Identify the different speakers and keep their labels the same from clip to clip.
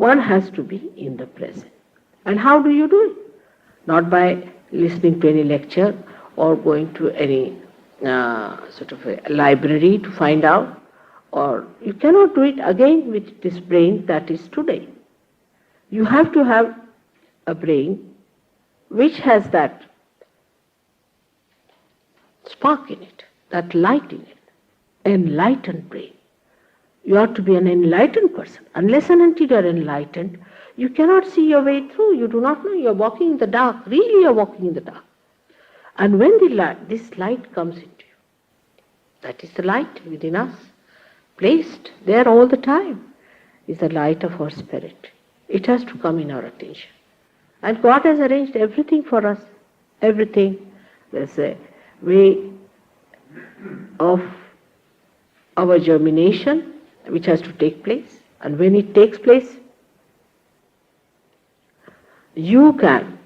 Speaker 1: one has to be in the present. And how do you do it? Not by listening to any lecture or going to any sort of a library to find out, or you cannot do it again with this brain that is today. You have to have a brain which has that spark in it, that light in it, enlightened brain. You are to be an enlightened person. Unless and until you are enlightened, you cannot see your way through. You do not know. You are walking in the dark. Really, you are walking in the dark. And when this light comes into you, that is the light within us, placed there all the time, is the light of our spirit. It has to come in our attention. And God has arranged everything for us. Everything. There's a way of our germination which has to take place. And when it takes place, you can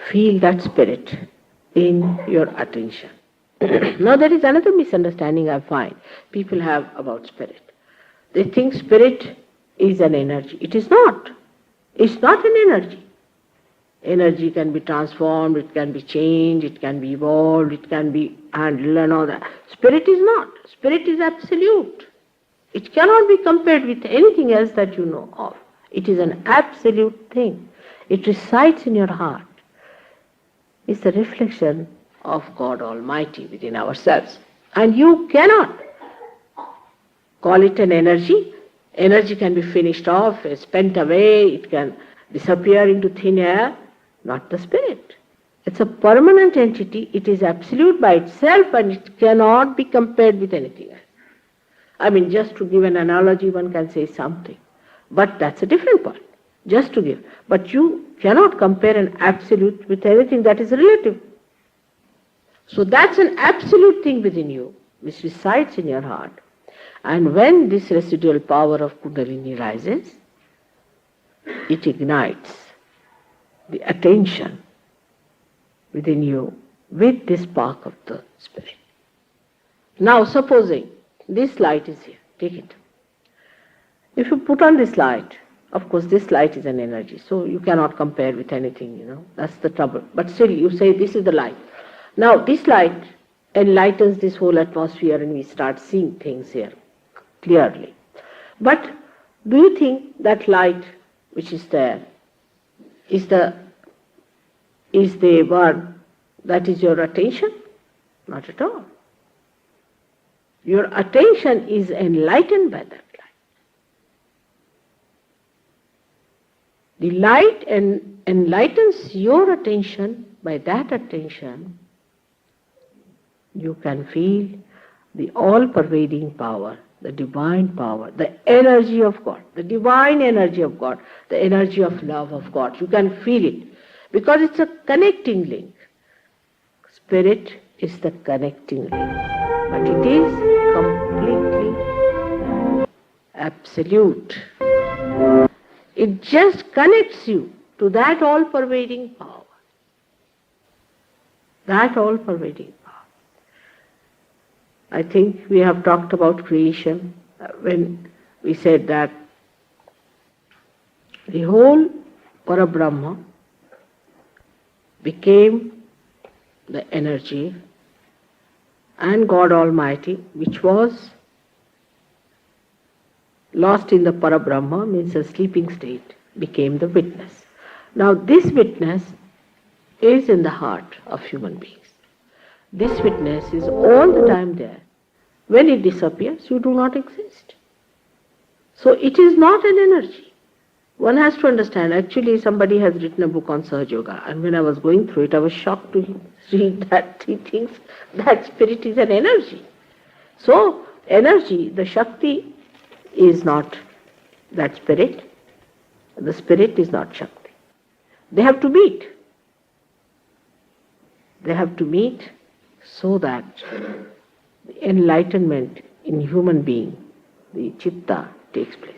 Speaker 1: feel that spirit in your attention. Now there is another misunderstanding I find people have about spirit. They think spirit is an energy. It is not. It's not an energy. Energy can be transformed, it can be changed, it can be evolved, it can be handled and all that. Spirit is not. Spirit is absolute. It cannot be compared with anything else that you know of. It is an absolute thing. It resides in your heart. It's the reflection of God Almighty within ourselves. And you cannot call it an energy. Energy can be finished off, spent away, it can disappear into thin air. Not the spirit. It's a permanent entity. It is absolute by itself and it cannot be compared with anything else. I mean, just to give an analogy, one can say something. But that's a different point. Just to give. But you cannot compare an absolute with anything that is relative. So that's an absolute thing within you, which resides in your heart. And when this residual power of Kundalini rises, it ignites the attention within you with this spark of the spirit. Now supposing this light is here, take it. If you put on this light, of course this light is an energy, so you cannot compare with anything, that's the trouble. But still you say this is the light. Now this light enlightens this whole atmosphere and we start seeing things here clearly. But do you think that light which is there is the one that is your attention? Not at all. Your attention is enlightened by that light. The light enlightens your attention. By that attention, you can feel the all-pervading power, the divine power, the energy of God, the divine energy of God, the energy of love of God. You can feel it because it's a connecting link. Spirit is the connecting link, but it is completely absolute. It just connects you to that all-pervading power. That all-pervading power. I think we have talked about creation when we said that the whole Parabrahma became the energy and God Almighty, which was lost in the Parabrahma, means a sleeping state, became the witness. Now this witness is in the heart of human beings. This witness is all the time there. When it disappears, you do not exist. So it is not an energy. One has to understand, actually somebody has written a book on SahajaYoga, and when I was going through it, I was shocked to read that he thinks that spirit is an energy. So energy, the Shakti, is not that spirit. The spirit is not Shakti. They have to meet. They have to meet so that the enlightenment in human being, the chitta, takes place.